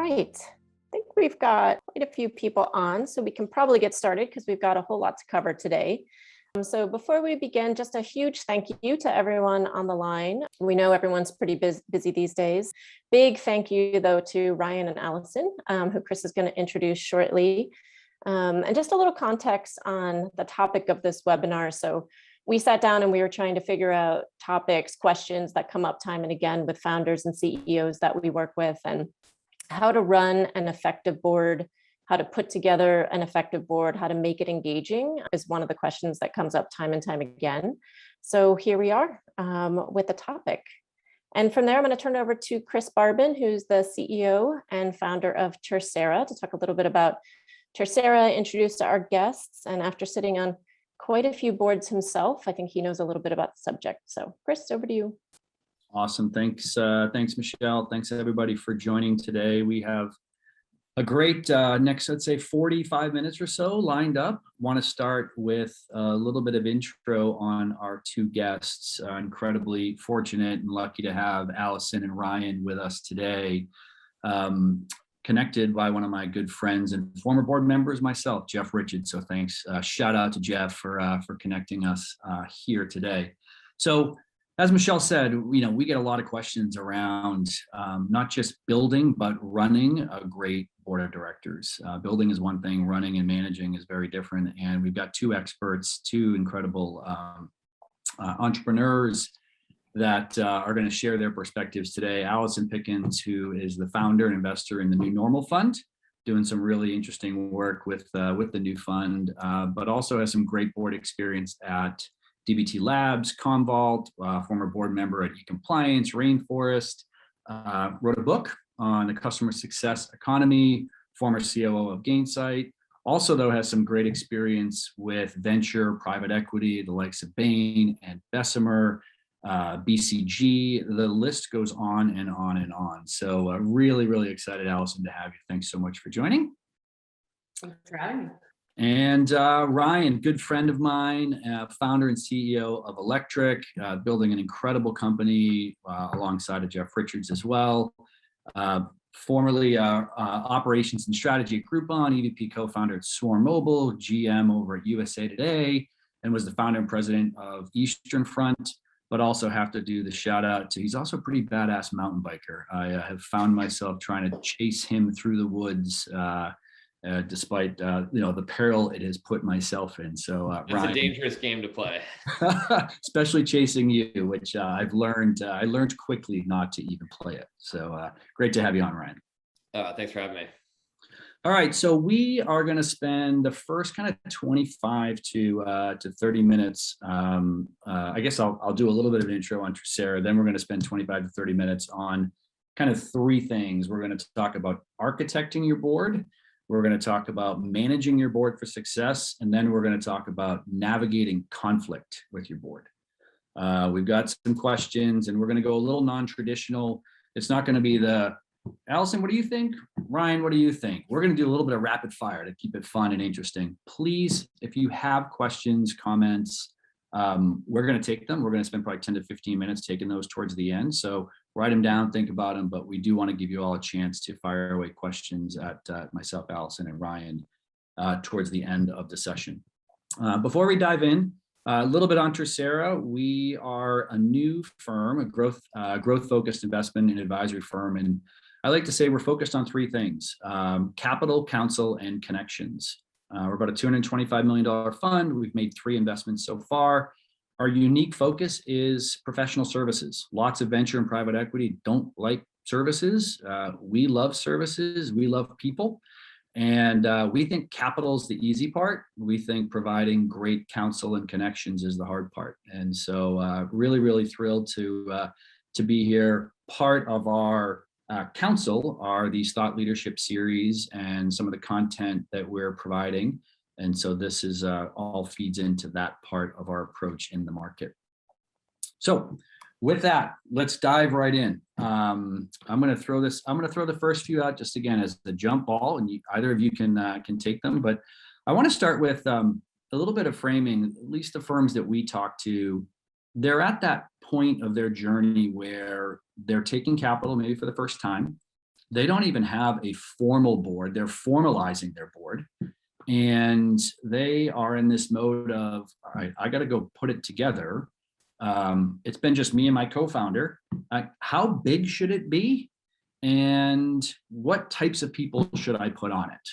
right. I think we've got quite a few people on, so we can probably get started because we've got a whole lot to cover today. So before we begin, just a huge thank you to everyone on the line. We know everyone's pretty busy these days. Big thank you, though, to Ryan and Allison, who Chris is going to introduce shortly. And just a little context on the topic of this webinar. So we sat down and we were trying to figure out topics, questions that come up time and again with founders and CEOs that we work with, and how to run an effective board, how to put together an effective board, how to make it engaging is one of the questions that comes up time and time again. So here we are with the topic. And from there, I'm going to turn it over to Chris Barbin, who's the CEO and founder of Tercera, to talk a little bit about Tercera, introduce our guests, and after sitting on quite a few boards himself, I think he knows a little bit about the subject. So Chris, over to you. Awesome. Thanks, Michelle. Thanks, everybody, for joining today. We have a great next, I'd say, 45 minutes or so lined up. Want to start with a little bit of intro on our two guests. Incredibly fortunate and lucky to have Allison and Ryan with us today. Connected by one of my good friends and former board members myself, Jeff Richards. So thanks. Shout out to Jeff for connecting us here today. So as Michelle said, we get a lot of questions around not just building, but running a great board of directors. Building is one thing, running and managing is very different. And we've got two experts, two incredible entrepreneurs that are going to share their perspectives today. Allison Pickens, who is the founder and investor in the New Normal Fund, doing some really interesting work with the new fund, but also has some great board experience at DBT Labs, Commvault, former board member at eCompliance, Rainforest, wrote a book on the customer success economy, former COO of Gainsight. Also, though, has some great experience with venture, private equity, the likes of Bain and Bessemer, BCG. The list goes on and on and on. So really, really excited, Allison, to have you. Thanks so much for joining. Thanks for having me. And Ryan, good friend of mine, founder and CEO of Electric, building an incredible company alongside of Jeff Richards as well. Formerly operations and strategy at Groupon, EVP co-founder at Swarm Mobile, GM over at USA Today, and was the founder and president of Eastern Front. But also have to do the shout out to, he's also a pretty badass mountain biker. I have found myself trying to chase him through the woods despite the peril it has put myself in. So it's Ryan, a dangerous game to play, especially chasing you, which I learned quickly not to even play it. So great to have you on, Ryan. Thanks for having me. All right, so we are going to spend the first kind of 25 to 30 minutes. I guess I'll do a little bit of an intro on Tercera. Then we're going to spend 25 to 30 minutes on kind of three things. We're going to talk about architecting your board. We're going to talk about managing your board for success. And then we're going to talk about navigating conflict with your board. We've got some questions and we're going to go a little non-traditional. It's not going to be the, Allison, what do you think? Ryan, what do you think? We're going to do a little bit of rapid fire to keep it fun and interesting. Please, if you have questions, comments, we're going to take them. We're going to spend probably 10 to 15 minutes taking those towards the end. So write them down, think about them, but we do want to give you all a chance to fire away questions at myself, Allison, and Ryan towards the end of the session. Before we dive in, a little bit on Tercera. We are a new firm, a growth-focused investment and advisory firm, and I like to say we're focused on three things: capital, counsel, and connections. We're about a $225 million fund. We've made 3 investments so far. Our unique focus is professional services. Lots of venture and private equity don't like services. We love services. We love people. And we think capital is the easy part. We think providing great counsel and connections is the hard part. And so really, really thrilled to be here. Part of our council are these thought leadership series and some of the content that we're providing. And so this is all feeds into that part of our approach in the market. So with that, let's dive right in. I'm going to throw the first few out just again as the jump ball, and either of you can take them. But I want to start with a little bit of framing. At least the firms that we talk to, they're at that point of their journey where they're taking capital maybe for the first time. they don't even have a formal board. They're formalizing their board. And they are in this mode of, all right, I got to go put it together. It's been just me and my co-founder. How big should it be? And what types of people should I put on it?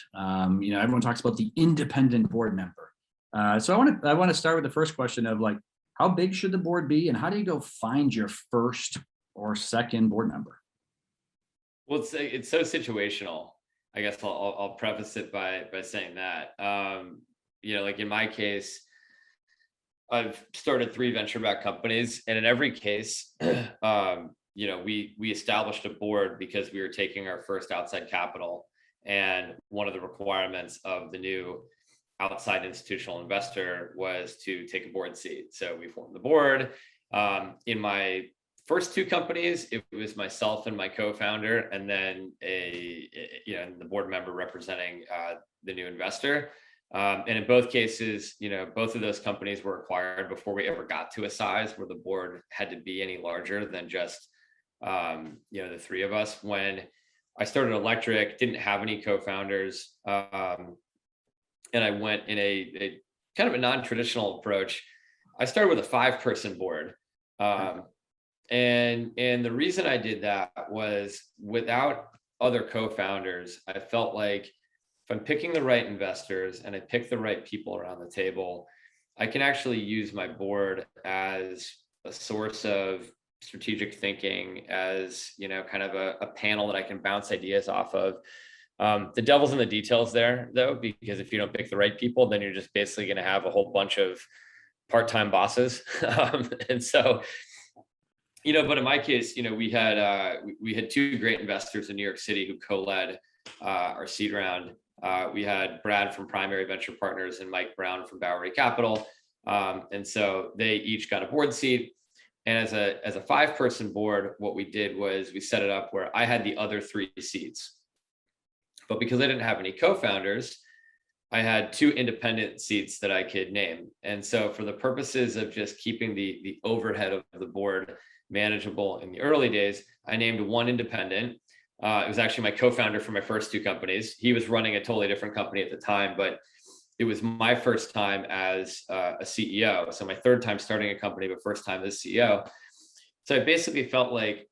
Everyone talks about the independent board member. So I want to start with the first question of like, how big should the board be, and how do you go find your first or second board member? Well, it's so situational. I guess I'll preface it by saying that. Like in my case, I've started 3 venture-backed companies, and in every case, we established a board because we were taking our first outside capital, and one of the requirements of the new outside institutional investor was to take a board seat. So we formed the board. In my first 2 companies, it was myself and my co-founder, and then the board member representing the new investor. And in both cases, both of those companies were acquired before we ever got to a size where the board had to be any larger than just the 3 of us. When I started Electric, didn't have any co-founders, and I went in a kind of a non-traditional approach. I started with a 5-person board. And the reason I did that was, without other co-founders, I felt like if I'm picking the right investors and I pick the right people around the table, I can actually use my board as a source of strategic thinking, as kind of a panel that I can bounce ideas off of. The devil's in the details there, though, because if you don't pick the right people, then you're just basically going to have a whole bunch of part-time bosses. And so, but in my case, we had 2 great investors in New York City who co-led our seed round. We had Brad from Primary Venture Partners and Mike Brown from Bowery Capital. And so they each got a board seat. And as a 5-person board, what we did was we set it up where I had the other 3 seats. But because I didn't have any co-founders, I had 2 independent seats that I could name. And so for the purposes of just keeping the overhead of the board manageable in the early days, I named 1 independent. It was actually my co-founder for my first 2 companies. He was running a totally different company at the time, but it was my first time as a CEO. So my 3rd time starting a company, but first time as CEO. So I basically felt like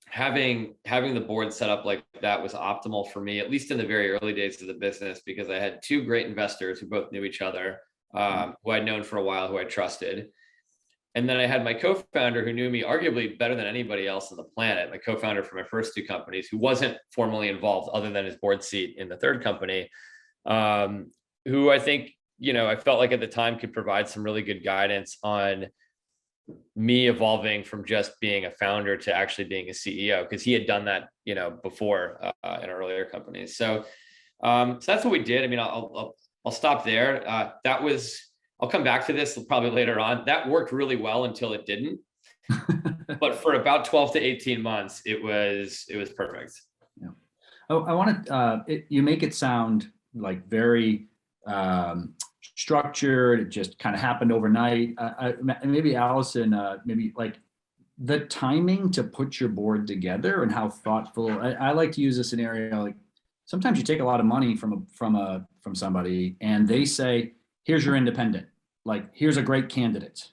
having the board set up like that was optimal for me, at least in the very early days of the business, because I had 2 great investors who both knew each other, who I'd known for a while, who I trusted. And then I had my co-founder who knew me arguably better than anybody else on the planet, my co-founder for my first 2 companies, who wasn't formally involved other than his board seat in the 3rd company, who I think, I felt like at the time could provide some really good guidance on me evolving from just being a founder to actually being a CEO, because he had done that, before in earlier companies. So that's what we did. I mean, I'll stop there. I'll come back to this probably later on. That worked really well until it didn't. But for about 12 to 18 months, it was perfect. Yeah. Oh, I want to. You make it sound like very structured. It just kind of happened overnight. Maybe Allison, maybe like the timing to put your board together and how thoughtful. I like to use a scenario like sometimes you take a lot of money from somebody and they say, "Here's your independent. Like, here's a great candidate."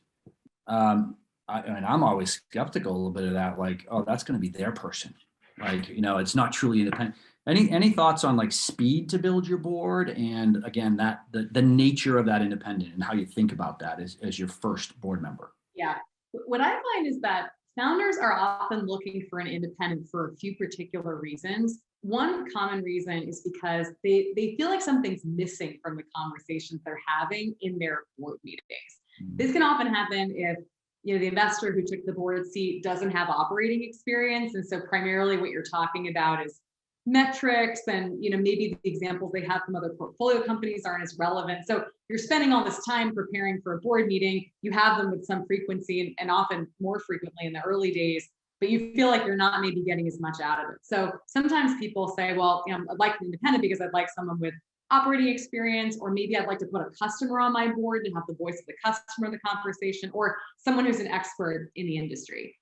And I'm always skeptical a little bit of that. Like, oh, that's going to be their person. Like, it's not truly independent. Any thoughts on like speed to build your board, and again that the nature of that independent and how you think about that as your first board member? Yeah, what I find is that founders are often looking for an independent for a few particular reasons. One common reason is because they feel like something's missing from the conversations they're having in their board meetings. This can often happen if the investor who took the board seat doesn't have operating experience, and so primarily what you're talking about is metrics, and maybe the examples they have from other portfolio companies aren't as relevant. So you're spending all this time preparing for a board meeting. You have them with some frequency and often more frequently in the early days, but you feel like you're not maybe getting as much out of it. So sometimes people say, well, I'd like an independent because I'd like someone with operating experience, or maybe I'd like to put a customer on my board and have the voice of the customer in the conversation, or someone who's an expert in the industry.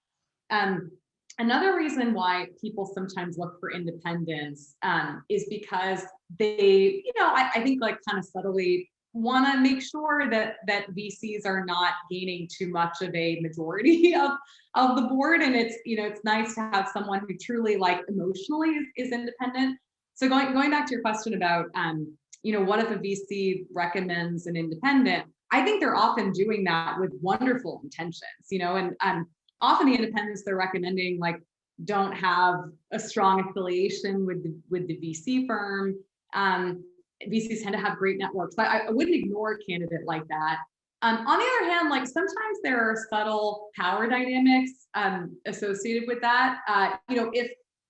Another reason why people sometimes look for independence is because they, I think like kind of subtly want to make sure that VCs are not gaining too much of a majority of the board. And it's nice to have someone who truly like emotionally is independent. So going back to your question about, what if a VC recommends an independent? I think they're often doing that with wonderful intentions, and often the independents they're recommending like don't have a strong affiliation with the VC firm. VCs tend to have great networks, but I wouldn't ignore a candidate like that. On the other hand, like sometimes there are subtle power dynamics associated with that.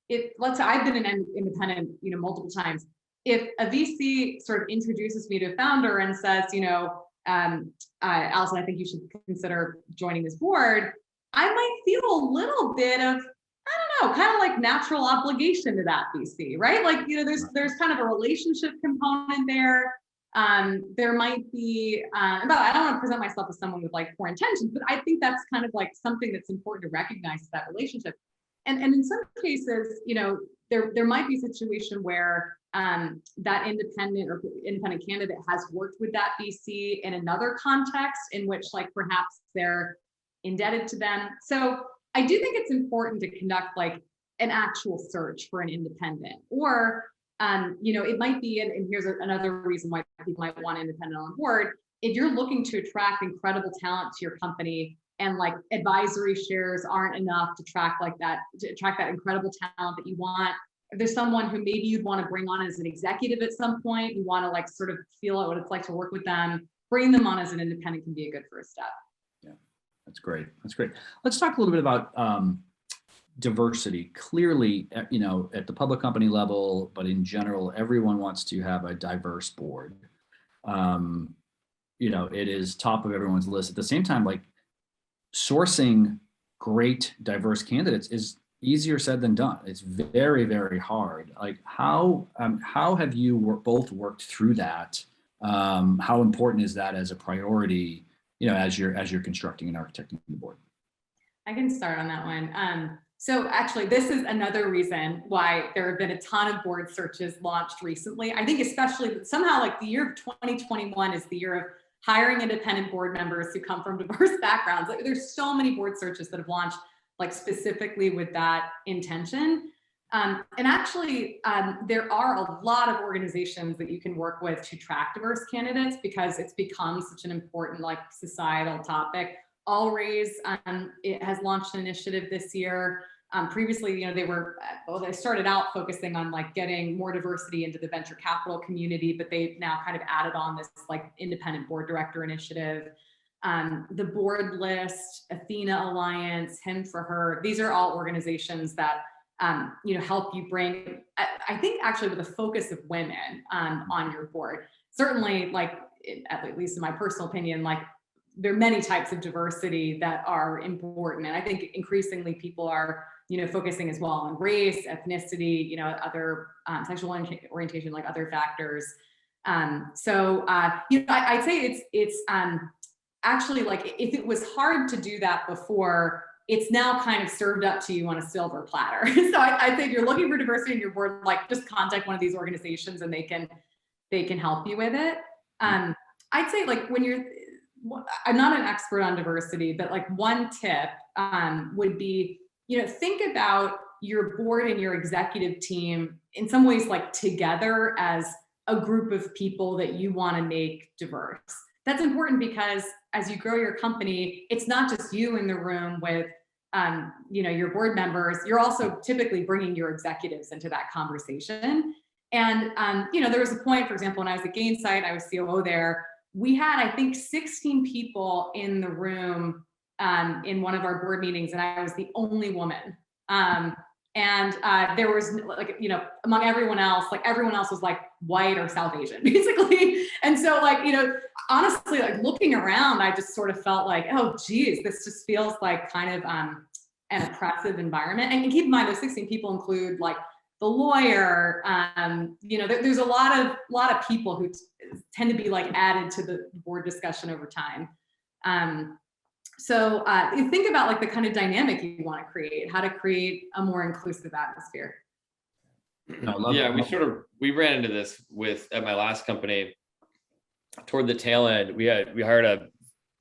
If let's say I've been an independent, multiple times. If a VC sort of introduces me to a founder and says, Allison, I think you should consider joining this board, I might feel a little bit of, I don't know, kind of like natural obligation to that VC, right? Like, there's kind of a relationship component there. There might be, but I don't want to present myself as someone with like poor intentions, but I think that's kind of like something that's important to recognize that relationship. And in some cases, there might be a situation where that independent candidate has worked with that VC in another context in which like perhaps they're indebted to them. So I do think it's important to conduct like an actual search for an independent, or it might be, and here's another reason why people might want an independent on board. If you're looking to attract incredible talent to your company and like advisory shares aren't enough to attract that incredible talent that you want, if there's someone who maybe you'd want to bring on as an executive at some point, you want to like sort of feel out what it's like to work with them, bringing them on as an independent can be a good first step. Yeah, that's great. That's great. Let's talk a little bit about diversity. Clearly, at the public company level, but in general, everyone wants to have a diverse board. It is top of everyone's list. At the same time, like sourcing great diverse candidates is easier said than done. It's very, very hard. Like how have you both worked through that? How important is that as a priority, as you're constructing and architecting the board? I can start on that one. So actually, this is another reason why there have been a ton of board searches launched recently. I think especially somehow like the year of 2021 is the year of hiring independent board members who come from diverse backgrounds. Like, there's so many board searches that have launched like specifically with that intention. And actually, there are a lot of organizations that you can work with to track diverse candidates because it's become such an important like societal topic. Allraise, it has launched an initiative this year. Previously, they started out focusing on like getting more diversity into the venture capital community, but they've now kind of added on this like independent board director initiative. The Board List, Athena Alliance, Him for Her, these are all organizations that help you bring, I think actually with a focus of women on your board. Certainly, like at least in my personal opinion, like there are many types of diversity that are important. And I think increasingly people are, focusing as well on race, ethnicity, other sexual orientation, like other factors. I'd say it's actually like if it was hard to do that before, it's now kind of served up to you on a silver platter. So I'd say if you're looking for diversity in your board, like just contact one of these organizations and they can help you with it. I'd say like I'm not an expert on diversity, but like one tip would be, think about your board and your executive team in some ways like together as a group of people that you want to make diverse. That's important because as you grow your company, it's not just you in the room with your board members. You're also typically bringing your executives into that conversation. And there was a point, for example, when I was at Gainsight, I was COO there. We had, I think, 16 people in the room in one of our board meetings, and I was the only woman. There was like, among everyone else was like white or South Asian, basically. And so like, honestly, like looking around, I just sort of felt like, oh, geez, this just feels like kind of an oppressive environment. And keep in mind, those 16 people include like the lawyer, there's a lot of people who tend to be like added to the board discussion over time. So you think about like the kind of dynamic you want to create, how to create a more inclusive atmosphere. Yeah, we ran into this at my last company. Toward the tail end, we hired a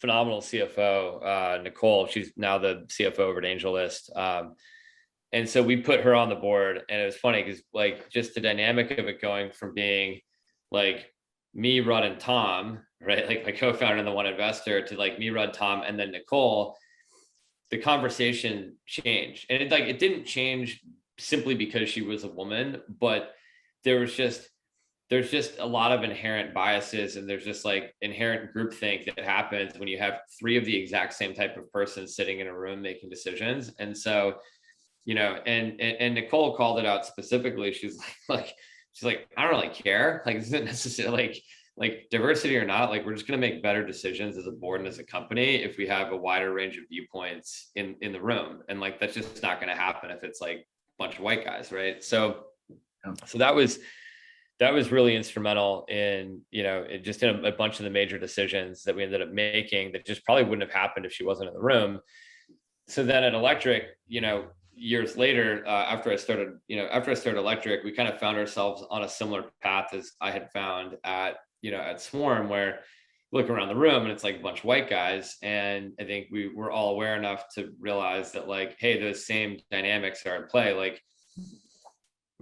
phenomenal CFO, Nicole. She's now the CFO over at AngelList. And so we put her on the board, and it was funny because like just the dynamic of it going from being like me, Rudd, and Tom, right? Like my co-founder and the one investor, to like me, Rudd, Tom, and then Nicole. The conversation changed, and it didn't change simply because she was a woman, but there's just a lot of inherent biases, and there's just like inherent groupthink that happens when you have three of the exact same type of person sitting in a room making decisions. And so, and Nicole called it out specifically. She's like, I don't really care. Like, this isn't necessarily like diversity or not. Like, we're just going to make better decisions as a board and as a company if we have a wider range of viewpoints in the room. And like, that's just not going to happen if it's like a bunch of white guys, right? So that was really instrumental in, just in a bunch of the major decisions that we ended up making that just probably wouldn't have happened if she wasn't in the room. So then at Electric, years later, after I started Electric, we kind of found ourselves on a similar path as I had found at Swarm, where you look around the room and it's like a bunch of white guys. And I think we were all aware enough to realize that like, hey, those same dynamics are at play. Like,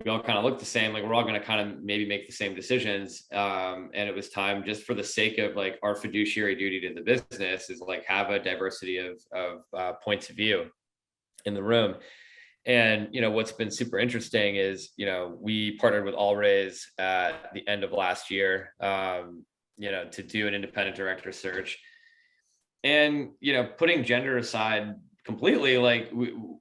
we all kind of look the same, like we're all going to kind of maybe make the same decisions. And it was time, just for the sake of like our fiduciary duty to the business, is like have a diversity of points of view in the room. And, what's been super interesting is, we partnered with Allraise at the end of last year, to do an independent director search. And, putting gender aside completely, like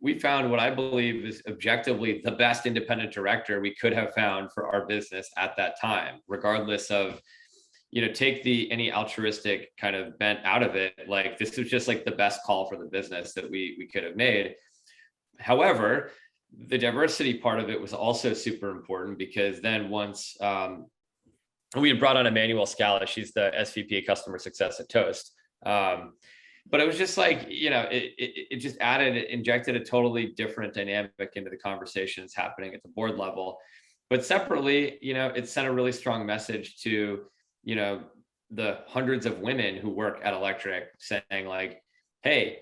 we found what I believe is objectively the best independent director we could have found for our business at that time, regardless of, take any altruistic kind of bent out of it. Like, this was just like the best call for the business that we could have made. However, the diversity part of it was also super important, because then once we had brought on Emmanuel Scala, she's the SVP of customer success at Toast. But it was just like, it just injected a totally different dynamic into the conversations happening at the board level. But separately, it sent a really strong message to, the hundreds of women who work at Electric, saying like, hey,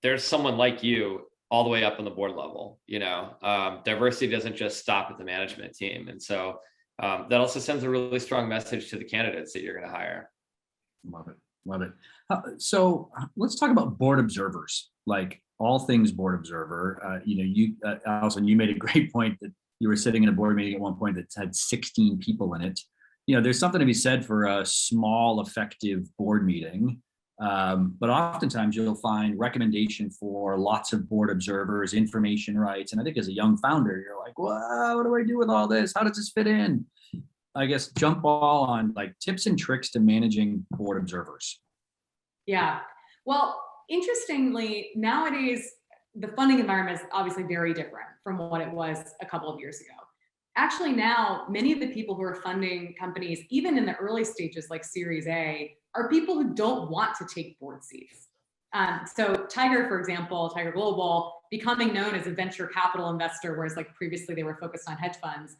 there's someone like you all the way up on the board level. Diversity doesn't just stop at the management team. And so that also sends a really strong message to the candidates that you're going to hire. Love it. So let's talk about board observers, like all things board observer. Allison, you made a great point that you were sitting in a board meeting at one point that had 16 people in it. There's something to be said for a small, effective board meeting. But oftentimes you'll find recommendation for lots of board observers, information rights. And I think as a young founder, you're like, wow, what do I do with all this? How does this fit in? I guess jump ball on like tips and tricks to managing board observers. Yeah. Well, interestingly, nowadays, the funding environment is obviously very different from what it was a couple of years ago. Actually, now, many of the people who are funding companies, even in the early stages like Series A, are people who don't want to take board seats. So Tiger, for example, Tiger Global, becoming known as a venture capital investor, whereas like previously they were focused on hedge funds,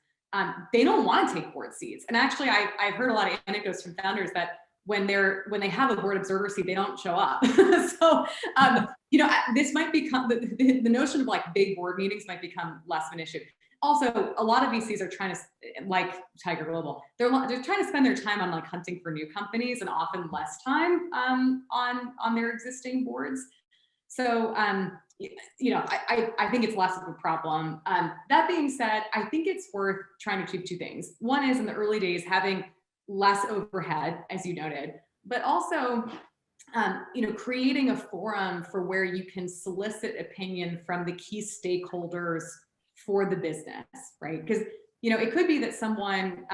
they don't want to take board seats. And actually, I've heard a lot of anecdotes from founders that when they have a board observer seat, they don't show up. So, this might become, the notion of like big board meetings might become less of an issue. Also, a lot of VCs are trying to, like Tiger Global, they're trying to spend their time on like hunting for new companies and often less time on their existing boards. So, I think it's less of a problem. That being said, I think it's worth trying to achieve two things. One is in the early days, having less overhead, as you noted, but also, creating a forum for where you can solicit opinion from the key stakeholders for the business, right? Because, it could be that someone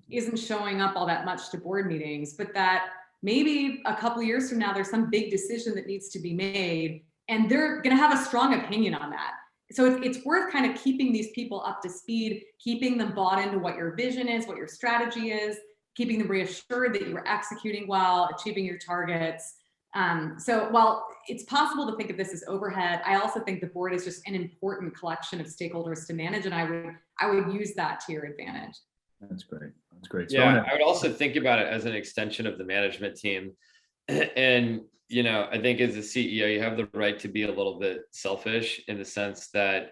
isn't showing up all that much to board meetings, but that maybe a couple of years from now, there's some big decision that needs to be made, and they're going to have a strong opinion on that. So it's worth kind of keeping these people up to speed, keeping them bought into what your vision is, what your strategy is, keeping them reassured that you're executing well, achieving your targets. So while it's possible to think of this as overhead, I also think the board is just an important collection of stakeholders to manage, and I would use that to your advantage. That's great. That's great. Yeah, I would also think about it as an extension of the management team. And, I think as a CEO, you have the right to be a little bit selfish in the sense that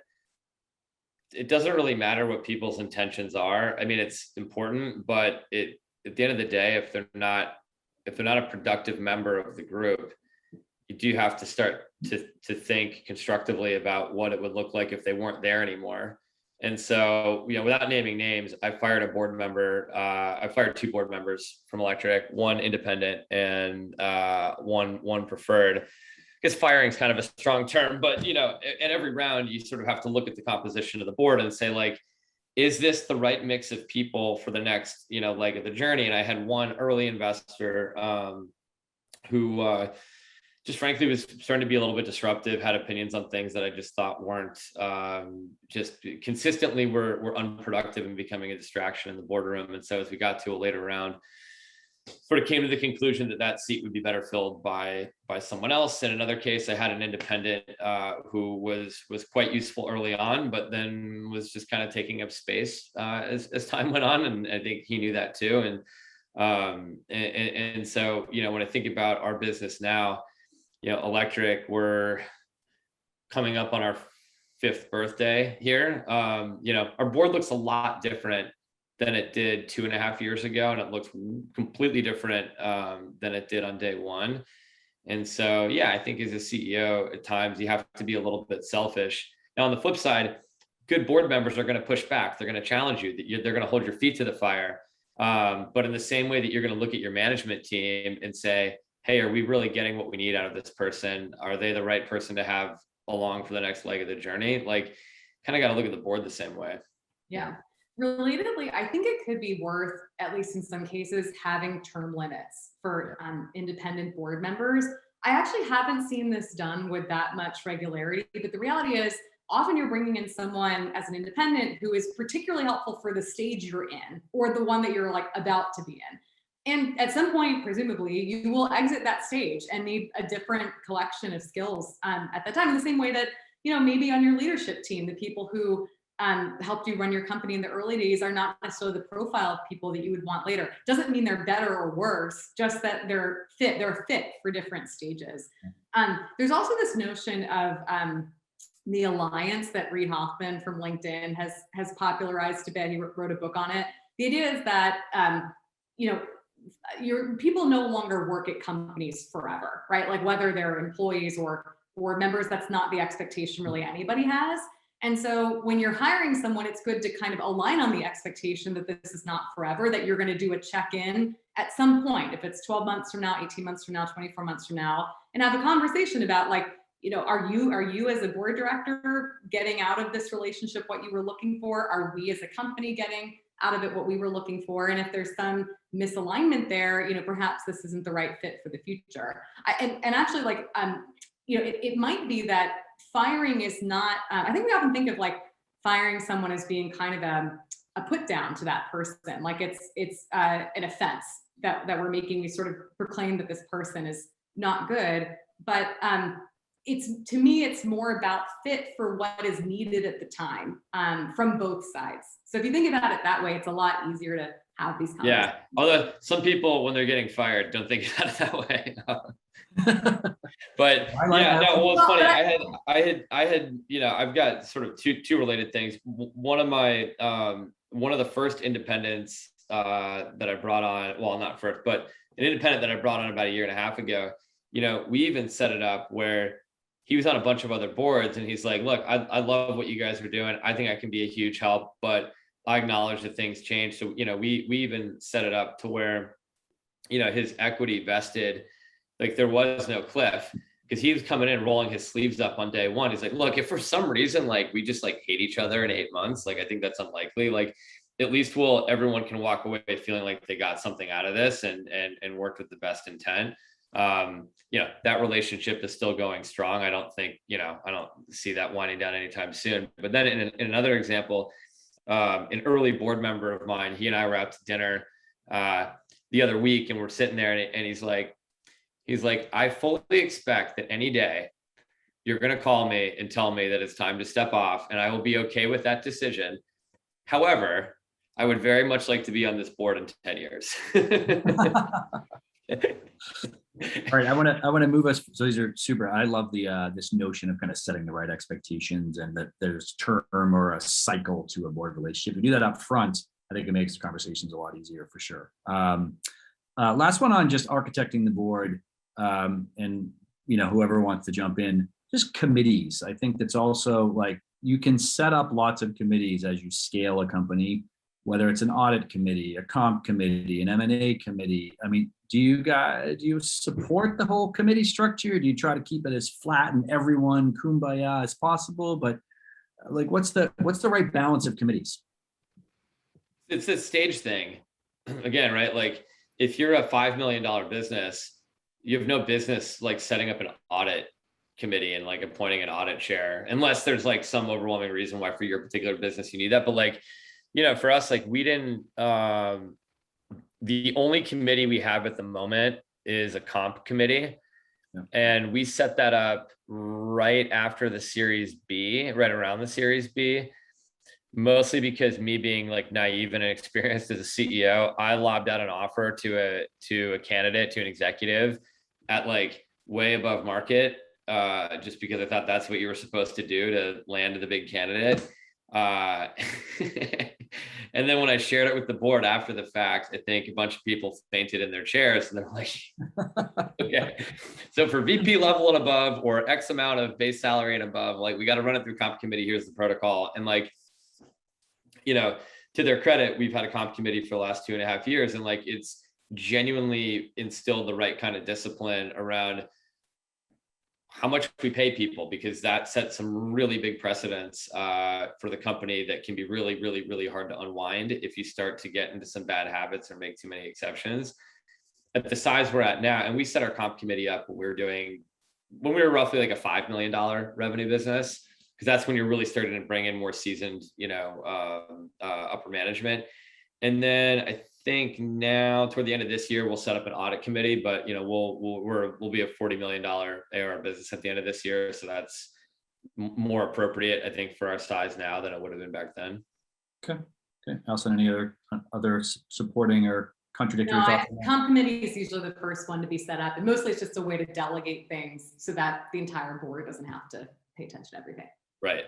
it doesn't really matter what people's intentions are. I mean, it's important, but at the end of the day, if they're not a productive member of the group, you do have to start to think constructively about what it would look like if they weren't there anymore. And so, without naming names, I fired a board member. I fired 2 board members from Electric, 1 independent and one preferred. I guess firing is kind of a strong term, but at every round, you sort of have to look at the composition of the board and say, like, is this the right mix of people for the next, leg of the journey? And I had one early investor who just frankly was starting to be a little bit disruptive, had opinions on things that I just thought weren't just consistently were unproductive and becoming a distraction in the boardroom. And so as we got to a later round, sort of came to the conclusion that seat would be better filled by someone else. In another case, I had an independent who was quite useful early on, but then was just kind of taking up space as time went on. And I think he knew that too. And so, when I think about our business now, Electric, we're coming up on our 5th birthday here. Our board looks a lot different than it did 2.5 years ago, and it looks completely different than it did on day one. And so, I think as a CEO, at times you have to be a little bit selfish. Now, on the flip side, good board members are going to push back. They're going to challenge you. They're going to hold your feet to the fire. But in the same way that you're going to look at your management team and say, hey, are we really getting what we need out of this person? Are they the right person to have along for the next leg of the journey? Like, kind of got to look at the board the same way. Yeah. Relatedly, I think it could be worth, at least in some cases, having term limits for independent board members. I actually haven't seen this done with that much regularity, but the reality is often you're bringing in someone as an independent who is particularly helpful for the stage you're in or the one that you're like about to be in. And at some point, presumably, you will exit that stage and need a different collection of skills at that time. In the same way that, maybe on your leadership team, the people who helped you run your company in the early days are not necessarily the profile of people that you would want later. Doesn't mean they're better or worse, just that they're fit for different stages. There's also this notion of the alliance that Reid Hoffman from LinkedIn has popularized a bit. He wrote a book on it. The idea is that, your people no longer work at companies forever, right? Like whether they're employees or members, that's not the expectation really anybody has. And so when you're hiring someone, it's good to kind of align on the expectation that this is not forever, that you're going to do a check-in at some point, if it's 12 months from now, 18 months from now, 24 months from now, and have a conversation about like, are you as a board director getting out of this relationship what you were looking for? Are we as a company getting out of it what we were looking for? And if there's some misalignment there, perhaps this isn't the right fit for the future. Actually, like, it might be that firing is not, I think we often think of like firing someone as being kind of a put down to that person. Like it's an offense that we're making. We sort of proclaim that this person is not good, but to me, it's more about fit for what is needed at the time from both sides. So if you think about it that way, it's a lot easier to have these conversations. Yeah, although some people, when they're getting fired, don't think about it that way. But well, it's funny. I had, I've got sort of two related things. One of the first independents that I brought on, well, not first, but an independent that I brought on about 1.5 years ago, we even set it up where he was on a bunch of other boards and he's like, look, I love what you guys are doing. I think I can be a huge help, but I acknowledge that things change. So, we even set it up to where, his equity vested, like there was no cliff, because he was coming in rolling his sleeves up on day one. He's like, look, if for some reason, like we just like hate each other in 8 months, like I think that's unlikely. Like at least everyone can walk away feeling like they got something out of this and worked with the best intent. That relationship is still going strong. I don't think, I don't see that winding down anytime soon. But then in another example, an early board member of mine, he and I were out to dinner the other week and we're sitting there and he's like, He's like, I fully expect that any day you're going to call me and tell me that it's time to step off, and I will be okay with that decision. However, I would very much like to be on this board in 10 years. All right, I want to move us. So these are super. I love the this notion of kind of setting the right expectations, and that there's term or a cycle to a board relationship. We do that up front, I think it makes conversations a lot easier for sure. Last one on just architecting the board, and whoever wants to jump in, just committees. I think that's also like you can set up lots of committees as you scale a company, whether it's an audit committee, a comp committee, an M&A committee. I mean, do you support the whole committee structure? Do you try to keep it as flat and everyone kumbaya as possible? But like, what's the right balance of committees? It's a stage thing. Again, right? Like if you're a $5 million business, you have no business like setting up an audit committee and like appointing an audit chair, unless there's like some overwhelming reason why for your particular business you need that. But like, for us, like we didn't, the only committee we have at the moment is a comp committee. Yeah. And we set that up right after the Series B, right around the Series B, mostly because me being like naive and inexperienced as a CEO, I lobbed out an offer to a candidate, to an executive at like way above market, just because I thought that's what you were supposed to do to land the big candidate. And then when I shared it with the board after the fact, I think a bunch of people fainted in their chairs and they're like, okay, so for VP level and above, or X amount of base salary and above, like we got to run it through comp committee. Here's the protocol. And like, to their credit, we've had a comp committee for the last 2.5 years. And like, it's genuinely instilled the right kind of discipline around how much we pay people, because that sets some really big precedents for the company that can be really, really, really hard to unwind if you start to get into some bad habits or make too many exceptions. At the size we're at now, and we set our comp committee up when we were roughly like a $5 million revenue business, because that's when you're really starting to bring in more seasoned, upper management. And then I think now toward the end of this year, we'll set up an audit committee, but we'll be a $40 million ARR business at the end of this year. So that's more appropriate, I think, for our size now than it would have been back then. Okay. Allison, any other supporting or contradictory thoughts? Comp committee is usually the first one to be set up, and mostly it's just a way to delegate things so that the entire board doesn't have to pay attention to everything. Right.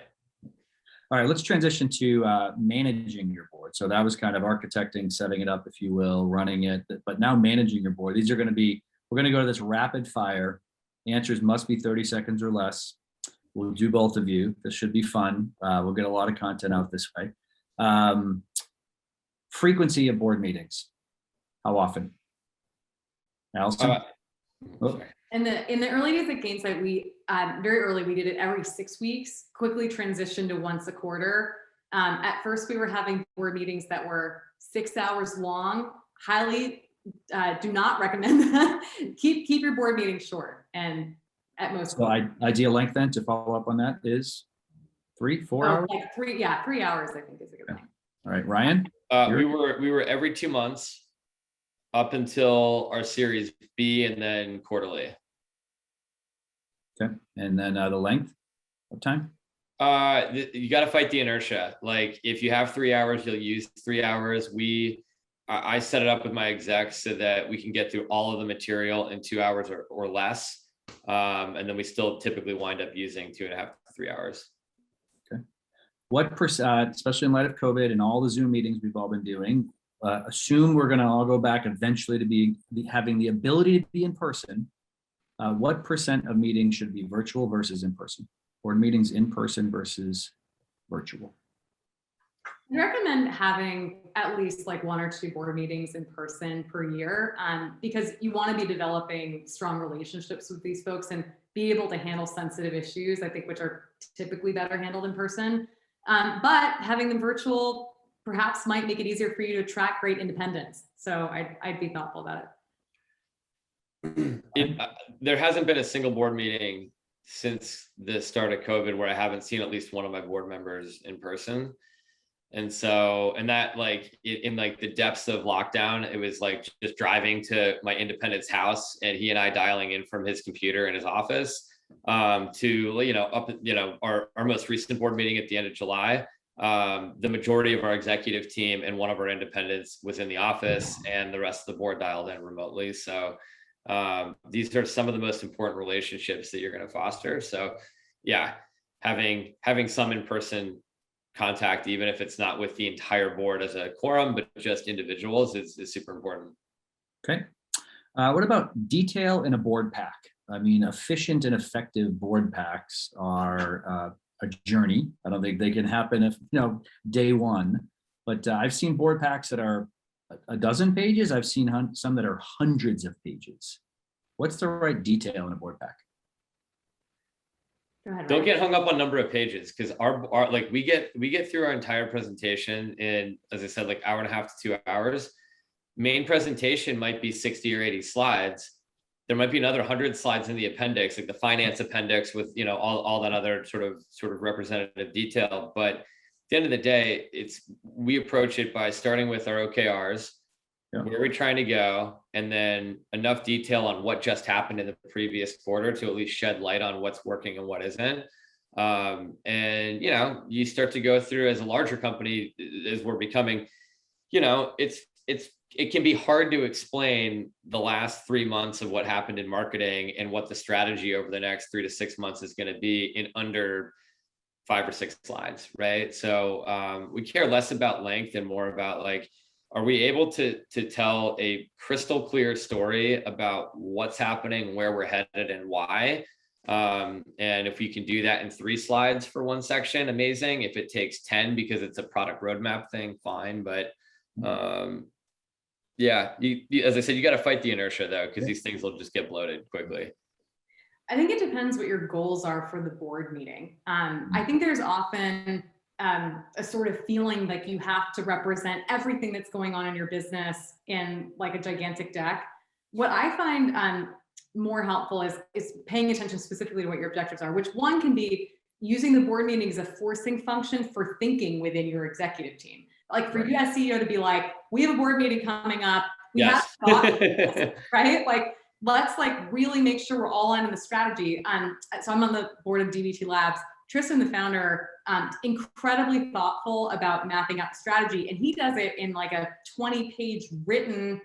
All right, let's transition to managing your board. So that was kind of architecting, setting it up, if you will, running it, but now managing your board. We're going to go to this rapid fire. Answers must be 30 seconds or less. We'll do both of you. This should be fun. We'll get a lot of content out this way. Frequency of board meetings. How often? Allison? In the early days at Gainsight, we very early we did it every 6 weeks. Quickly transitioned to once a quarter. At first, we were having board meetings that were 6 hours long. Highly do not recommend that. Keep your board meetings short, and at most. So ideal length then, to follow up on that, is 3-4 hours. Like 3 hours. I think is a good thing. All right, Ryan. We were every 2 months up until our Series B, and then quarterly. Okay, and then the length of time? You got to fight the inertia. Like if you have 3 hours, you'll use 3 hours. I set it up with my execs so that we can get through all of the material in 2 hours or less. And then we still typically wind up using 2.5 to 3 hours. Okay. What percent, especially in light of COVID and all the Zoom meetings we've all been doing, assume we're going to all go back eventually to having the ability to be in person. What percent of meetings should be virtual versus in person? Board meetings in person versus virtual? I recommend having at least like 1 or 2 board meetings in person per year, because you want to be developing strong relationships with these folks and be able to handle sensitive issues, I think, which are typically better handled in person. But having them virtual perhaps might make it easier for you to attract great independence. So I'd be thoughtful about it. There hasn't been a single board meeting since the start of COVID where I haven't seen at least one of my board members in person. And so, and that like in like the depths of lockdown, it was like just driving to my independent's house and he and I dialing in from his computer in his office, to, you know, up, you know, our most recent board meeting at the end of July. The majority of our executive team and one of our independents was in the office and the rest of the board dialed in remotely. So these are some of the most important relationships that you're going to foster. So yeah, having some in-person contact, even if it's not with the entire board as a quorum, but just individuals, is super important. Okay. What about detail in a board pack? I mean, efficient and effective board packs are a journey. I don't think they can happen if, you know, day one, but I've seen board packs that are a dozen pages. I've seen some that are hundreds of pages. What's the right detail in a board pack? Don't get hung up on number of pages, because our like we get through our entire presentation in, as I said, like hour and a half to 2 hours. Main presentation might be 60 or 80 slides. There might be another 100 slides in the appendix, like the finance appendix with, you know, all that other sort of representative detail. But at the end of the day, we approach it by starting with our OKRs, where we're trying to go, and then enough detail on what just happened in the previous quarter to at least shed light on what's working and what isn't. And, you know, you start to go through, as a larger company, as we're becoming, you know, it can be hard to explain the last 3 months of what happened in marketing and what the strategy over the next 3 to 6 months is going to be in under 5 or 6 slides, right? So we care less about length and more about, like, are we able to tell a crystal clear story about what's happening, where we're headed, and why? And if we can do that in 3 slides for one section, amazing. If it takes 10 because it's a product roadmap thing, fine. But yeah, as I said, you got to fight the inertia though, because these things will just get bloated quickly. I think it depends what your goals are for the board meeting. I think there's often a sort of feeling like you have to represent everything that's going on in your business in like a gigantic deck. What I find more helpful is paying attention specifically to what your objectives are, which one can be using the board meeting as a forcing function for thinking within your executive team. Like for you as CEO to be like, we have a board meeting coming up. We have thought, right? Like, let's like really make sure we're all in the strategy. So I'm on the board of DBT Labs. Tristan, the founder, incredibly thoughtful about mapping out the strategy. And he does it in like a 20-page written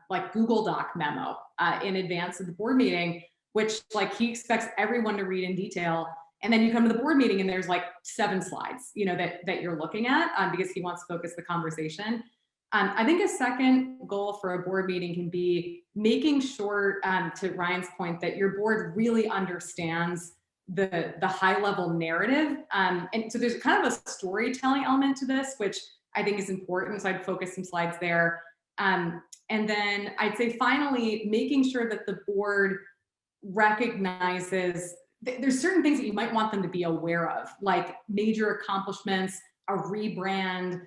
like Google Doc memo in advance of the board meeting, which like he expects everyone to read in detail. And then you come to the board meeting and there's like 7 slides, you know, that you're looking at because he wants to focus the conversation. I think a second goal for a board meeting can be making sure, to Ryan's point, that your board really understands the high level narrative. And so there's kind of a storytelling element to this, which I think is important. So I'd focus some slides there. And then I'd say finally, making sure that the board recognizes there's certain things that you might want them to be aware of, like major accomplishments, a rebrand,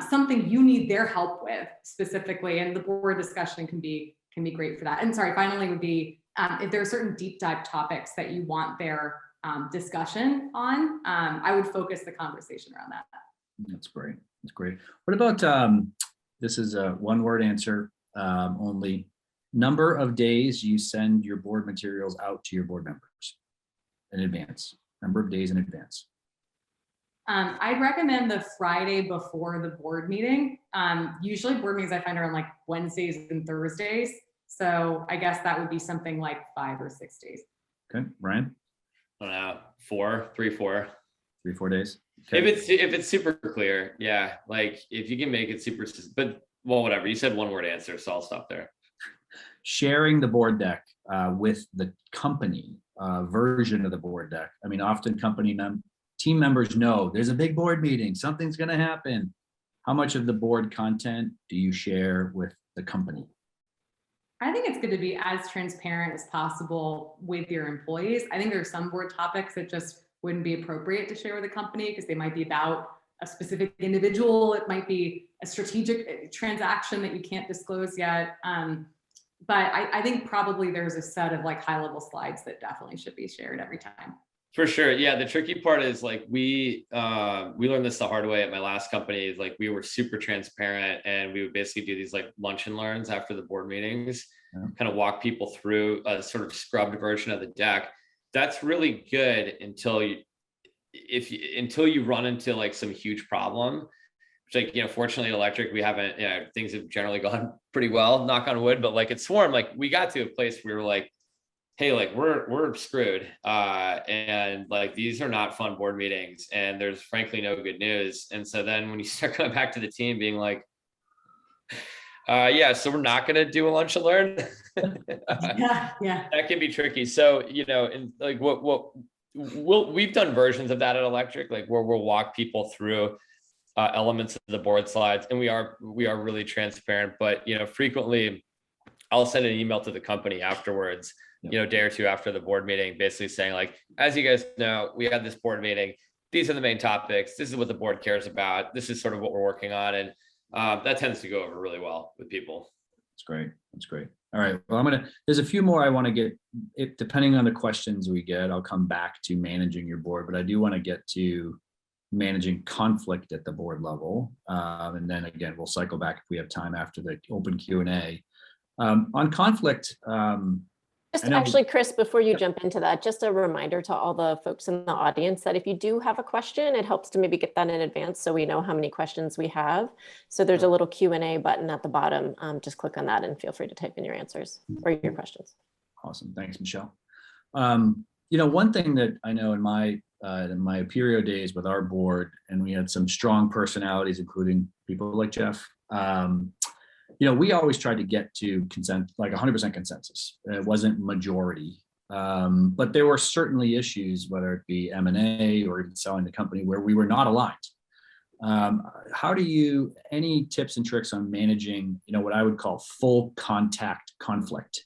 something you need their help with specifically. And the board discussion can be great for that. And sorry, finally would be, if there are certain deep dive topics that you want their discussion on, I would focus the conversation around that. That's great. That's great. What about, this is a 1-word answer only, number of days you send your board materials out to your board members in advance, number of days in advance? I'd recommend the Friday before the board meeting. Usually board meetings I find are on like Wednesdays and Thursdays. So I guess that would be something like 5 or 6 days. Okay, Ryan? I don't know, 3, 4. 3, 4 days. Okay. If it's super clear, yeah. Like if you can make it super, but well, whatever. You said 1-word answer, so I'll stop there. Sharing the board deck with the company version of the board deck. I mean, often team members know there's a big board meeting, something's going to happen. How much of the board content do you share with the company? I think it's good to be as transparent as possible with your employees. I think there are some board topics that just wouldn't be appropriate to share with the company because they might be about a specific individual. It might be a strategic transaction that you can't disclose yet. But I think probably there's a set of like high level slides that definitely should be shared every time. For sure. Yeah. The tricky part is like we learned this the hard way at my last company. Is like we were super transparent, and we would basically do these like lunch and learns after the board meetings, kind of walk people through a sort of scrubbed version of the deck. That's really good until you run into like some huge problem. Which, like, you know, fortunately at Electric, we haven't, things have generally gone pretty well, knock on wood, but like at Swarm, like we got to a place where we were like, hey, like we're screwed. And like, these are not fun board meetings, and there's frankly no good news. And so then when you start coming back to the team being like, yeah, so we're not going to do a lunch and learn. Yeah. That can be tricky. So, you know, and like we've done versions of that at Electric, like where we'll walk people through elements of the board slides, and we are really transparent. But, you know, frequently I'll send an email to the company afterwards, you know, a day or two after the board meeting, basically saying like, as you guys know, we had this board meeting. These are the main topics. This is what the board cares about. This is sort of what we're working on. And that tends to go over really well with people. That's great. That's great. All right. Well, there's a few more I want to get, depending on the questions we get, I'll come back to managing your board, but I do want to get to managing conflict at the board level. And then again, we'll cycle back if we have time after the open Q&A. On conflict, Actually, Chris, before you jump into that, just a reminder to all the folks in the audience that if you do have a question, it helps to maybe get that in advance so we know how many questions we have. So there's a little Q&A button at the bottom. Just click on that and feel free to type in your answers or your questions. Awesome. Thanks, Michelle. You know, one thing that I know in my Aperio days with our board, and we had some strong personalities, including people like Jeff, you know, we always tried to get to consent, like 100% consensus. It wasn't majority, but there were certainly issues, whether it be M&A or even selling the company, where we were not aligned. Any tips and tricks on managing, you know, what I would call full contact conflict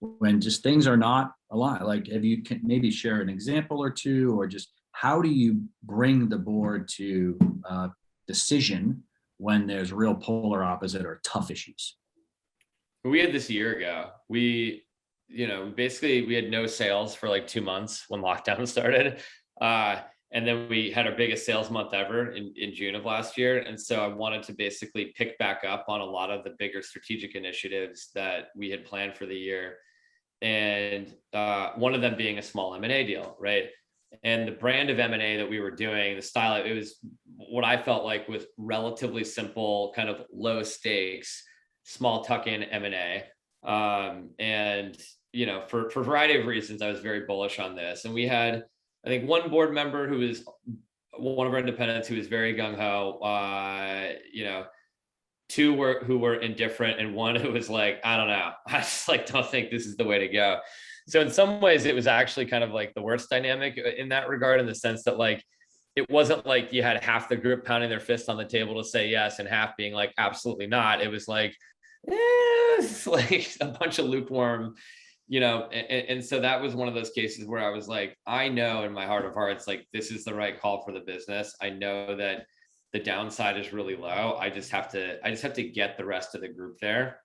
when just things are not aligned? Like, if you can maybe share an example or two, or just how do you bring the board to decision when there's real polar opposite or tough issues? We had this a year ago. We had no sales for like 2 months when lockdown started. And then we had our biggest sales month ever in June of last year. And so I wanted to basically pick back up on a lot of the bigger strategic initiatives that we had planned for the year. And one of them being a small M&A deal, right? And the brand of M&A that we were doing, the style, it was what I felt like was relatively simple, kind of low stakes, small tuck-in M&A. And, you know, for a variety of reasons, I was very bullish on this. And we had, I think, one board member who was one of our independents who was very gung-ho, you know, two who were indifferent, and one who was like, I don't know, I just like don't think this is the way to go. So in some ways, it was actually kind of like the worst dynamic in that regard, in the sense that like, it wasn't like you had half the group pounding their fist on the table to say yes and half being like, absolutely not. It was like, it's like a bunch of lukewarm, you know, and so that was one of those cases where I was like, I know in my heart of hearts, like, this is the right call for the business. I know that the downside is really low. I just have to get the rest of the group there.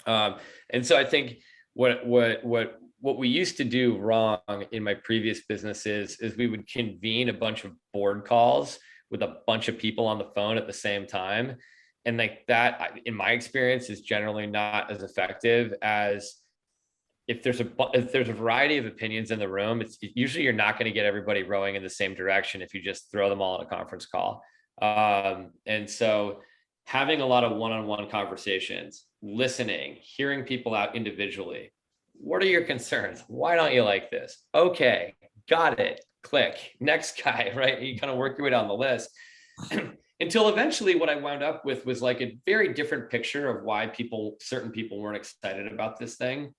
And so I think what we used to do wrong in my previous businesses is we would convene a bunch of board calls with a bunch of people on the phone at the same time. And like that, in my experience, is generally not as effective as if there's a variety of opinions in the room. It's usually you're not going to get everybody rowing in the same direction if you just throw them all in a conference call. And so having a lot of one-on-one conversations, listening, hearing people out individually. What are your concerns? Why don't you like this? Okay, got it. Click. Next guy, right? You kind of work your way down the list until eventually what I wound up with was like a very different picture of why certain people weren't excited about this thing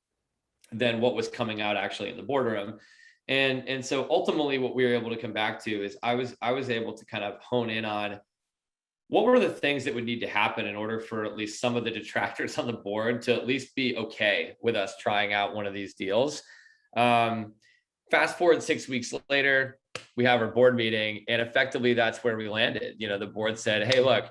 than what was coming out actually in the boardroom. And so ultimately what we were able to come back to is I was able to kind of hone in on what were the things that would need to happen in order for at least some of the detractors on the board to at least be okay with us trying out one of these deals. Fast forward 6 weeks later, we have our board meeting, and effectively that's where we landed. You know, the board said, hey, look,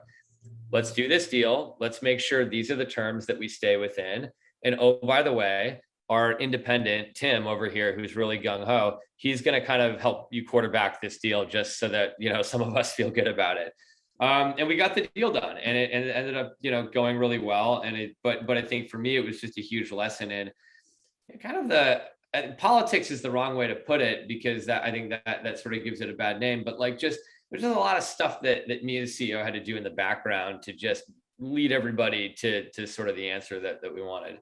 let's do this deal. Let's make sure these are the terms that we stay within. And oh, by the way, our independent Tim over here, who's really gung ho, he's going to kind of help you quarterback this deal just so that, some of us feel good about it. And we got the deal done, and it ended up, going really well. But I think for me, it was just a huge lesson in kind of politics is the wrong way to put it, because I think that sort of gives it a bad name. But like, there's just a lot of stuff that me as CEO had to do in the background to just lead everybody to sort of the answer that we wanted.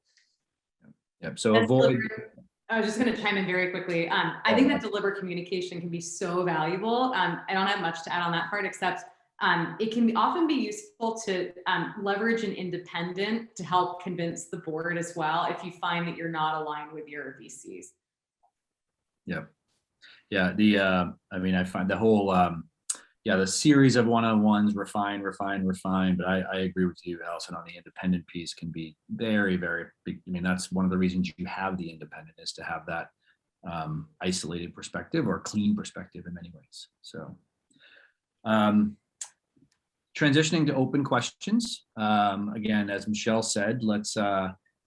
Yep. So avoid. I was just going to chime in very quickly. I think that deliberate communication can be so valuable. I don't have much to add on that part, except it can often be useful to leverage an independent to help convince the board as well, if you find that you're not aligned with your VCs. Yeah. Yeah. I find the whole, the series of one-on-ones, refine. But I agree with you, Allison, on the independent piece can be very, very big. That's one of the reasons you have the independent, is to have that isolated perspective or clean perspective in many ways. So transitioning to open questions. Again, as Michelle said, let's,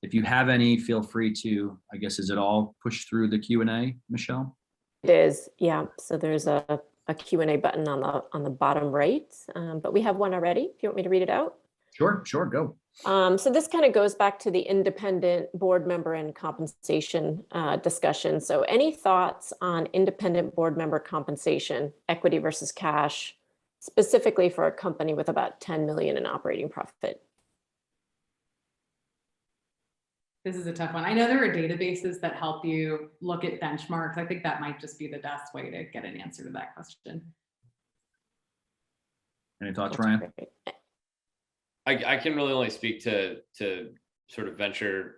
if you have any, feel free to, I guess, is it all push through the Q&A, Michelle? It is, yeah. So there's a Q&A button on the bottom right, but we have one already. If you want me to read it out. Sure, go. So this kind of goes back to the independent board member and compensation discussion. So any thoughts on independent board member compensation, equity versus cash, specifically for a company with about 10 million in operating profit? This is a tough one. I know there are databases that help you look at benchmarks. I think that might just be the best way to get an answer to that question. Any thoughts, Ryan? I can really only speak to sort of venture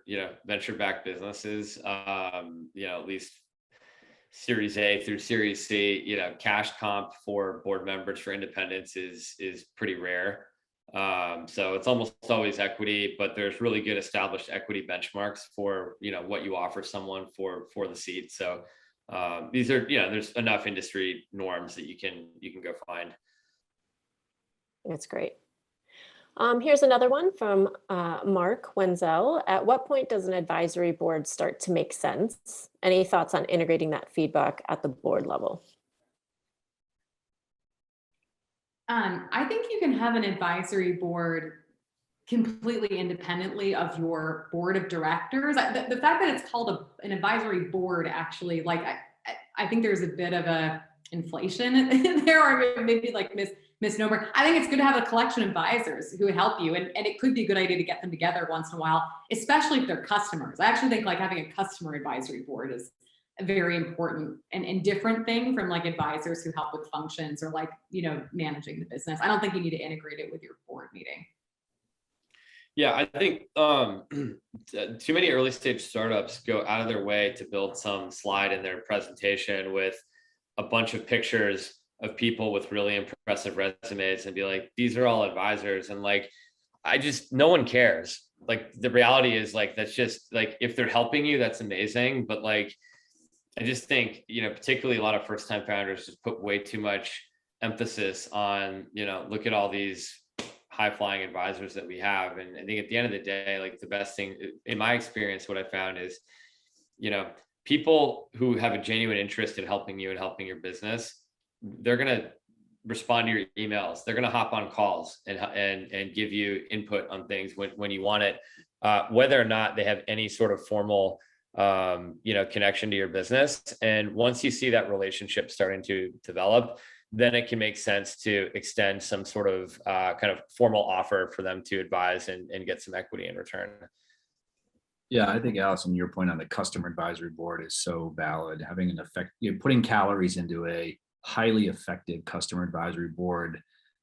backed businesses. At least Series A through Series C, cash comp for board members for independents is pretty rare. So it's almost always equity, but there's really good established equity benchmarks for, what you offer someone for the seat. So these are, there's enough industry norms that you can go find. That's great. Here's another one from Mark Wenzel. At what point does an advisory board start to make sense? Any thoughts on integrating that feedback at the board level? I think you can have an advisory board completely independently of your board of directors. The fact that it's called an advisory board, actually, I think there's a bit of a inflation in there, or maybe misnomer. I think it's good to have a collection of advisors who help you, and it could be a good idea to get them together once in a while, especially if they're customers. I actually think having a customer advisory board is a very important and different thing from advisors who help with functions or managing the business. I don't think you need to integrate it with your board meeting. Yeah, I think too many early stage startups go out of their way to build some slide in their presentation with a bunch of pictures of people with really impressive resumes and be like, these are all advisors. And no one cares. The reality is that's just if they're helping you, that's amazing. But I just think, particularly a lot of first time founders just put way too much emphasis on, look at all these high flying advisors that we have. And I think at the end of the day, the best thing in my experience, what I found is, people who have a genuine interest in helping you and helping your business, they're going to respond to your emails. They're going to hop on calls and give you input on things when you want it, whether or not they have any sort of formal connection to your business. And once you see that relationship starting to develop, then it can make sense to extend some sort of kind of formal offer for them to advise and get some equity in return. Yeah, I think, Allison, your point on the customer advisory board is so valid. Having an effect, putting calories into a highly effective customer advisory board,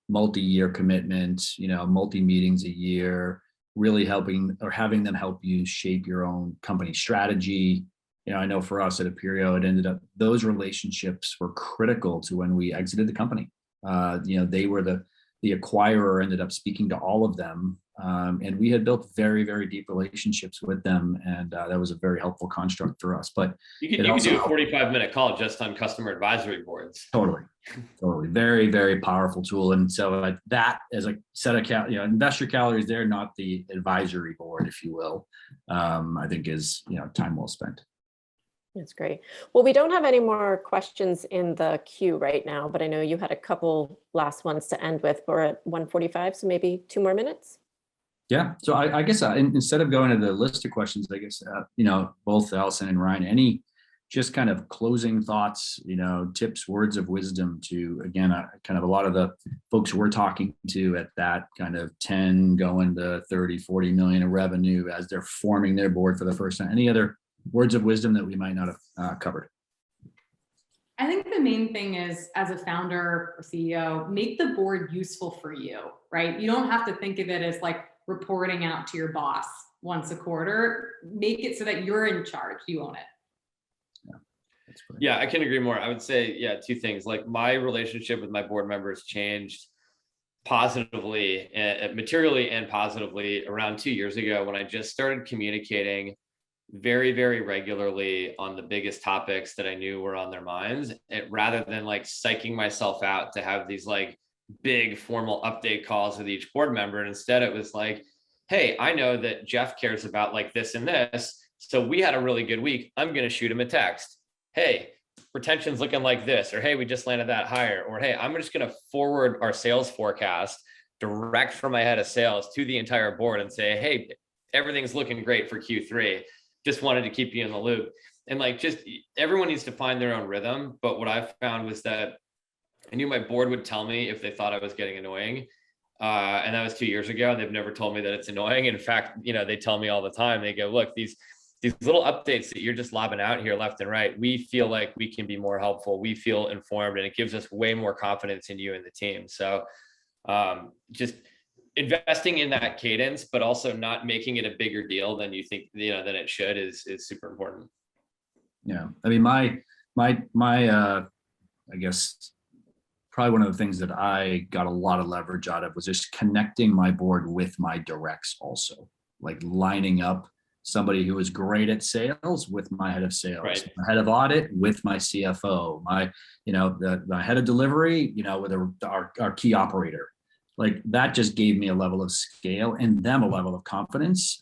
multi-year commitment, multi-meetings a year, really helping or having them help you shape your own company strategy. I know for us at Aperio, it ended up, those relationships were critical to when we exited the company. They were the acquirer ended up speaking to all of them And we had built very, very deep relationships with them. And that was a very helpful construct for us. But you could do a 45-minute call just on customer advisory boards. Totally. Very, very powerful tool. And so that as a set of investor calories there, not the advisory board, if you will, I think is, time well spent. That's great. Well, we don't have any more questions in the queue right now, but I know you had a couple last ones to end with. We're at 1:45, so maybe 2 more minutes. Yeah. So I guess instead of going to the list of questions, I guess, both Allison and Ryan, any just kind of closing thoughts, tips, words of wisdom to, again, kind of a lot of the folks we're talking to at that kind of 10 going to 30, 40 million of revenue as they're forming their board for the first time. Any other words of wisdom that we might not have covered? I think the main thing is, as a founder or CEO, make the board useful for you, right? You don't have to think of it as like reporting out to your boss once a quarter. Make it so that you're in charge, you own it. Yeah, I can agree more. I would say, 2 things. Like, my relationship with my board members changed positively, materially and positively around 2 years ago when I just started communicating very, very regularly on the biggest topics that I knew were on their minds, rather than like psyching myself out to have these like big formal update calls with each board member. And instead it was like, hey, I know that Jeff cares about like this and this, so we had a really good week. I'm going to shoot him a text. Hey, retention's looking like this, or hey, we just landed that hire, or hey, I'm just going to forward our sales forecast direct from my head of sales to the entire board and say, hey, everything's looking great for Q3. Just wanted to keep you in the loop. And like, just everyone needs to find their own rhythm. But what I found was that I knew my board would tell me if they thought I was getting annoying. And that was 2 years ago. And they've never told me that it's annoying. In fact, they tell me all the time, they go, look, these little updates that you're just lobbing out here left and right, we feel like we can be more helpful. We feel informed, and it gives us way more confidence in you and the team. So just investing in that cadence, but also not making it a bigger deal than you think, than it should is super important. Yeah. I mean, my I guess probably one of the things that I got a lot of leverage out of was just connecting my board with my directs also, like lining up somebody who is great at sales with my head of sales, right, my head of audit with my CFO, my head of delivery, with our key operator. Like, that just gave me a level of scale and them a level of confidence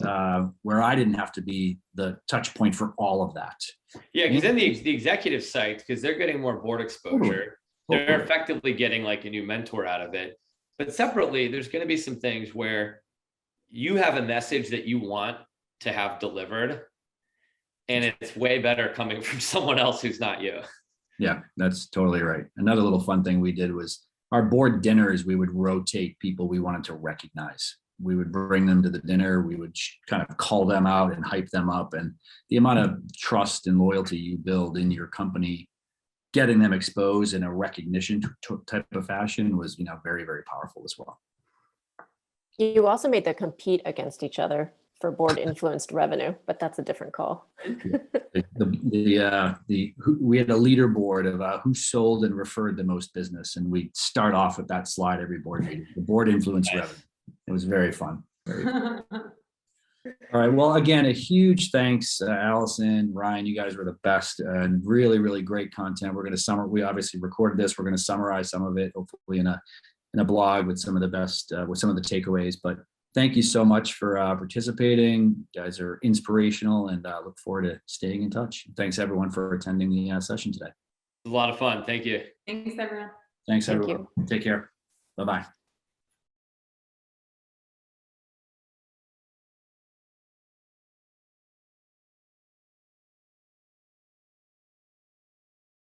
where I didn't have to be the touch point for all of that. Yeah, because then the executive side, because they're getting more board exposure, they're effectively getting like a new mentor out of it. But separately, there's going to be some things where you have a message that you want to have delivered, and it's way better coming from someone else who's not you. Yeah, that's totally right. Another little fun thing we did was our board dinners. We would rotate people we wanted to recognize. We would bring them to the dinner. We would kind of call them out and hype them up. And the amount of trust and loyalty you build in your company, getting them exposed in a recognition type of fashion was, very, very powerful as well. You also made them compete against each other for board influenced revenue, but that's a different call. We had a leaderboard of who sold and referred the most business, and we start off with that slide every board meeting. The board influenced revenue. It was very fun. Very fun. All right. Well, again, a huge thanks, Allison, Ryan. You guys were the best, and really, really great content. We're going to we obviously recorded this. We're going to summarize some of it, hopefully in a blog with some of the best, with some of the takeaways. But thank you so much for participating. You guys are inspirational, and look forward to staying in touch. Thanks everyone for attending the session today. It was a lot of fun. Thank you. Thanks, everyone. Thanks, everyone. Take care. Bye-bye.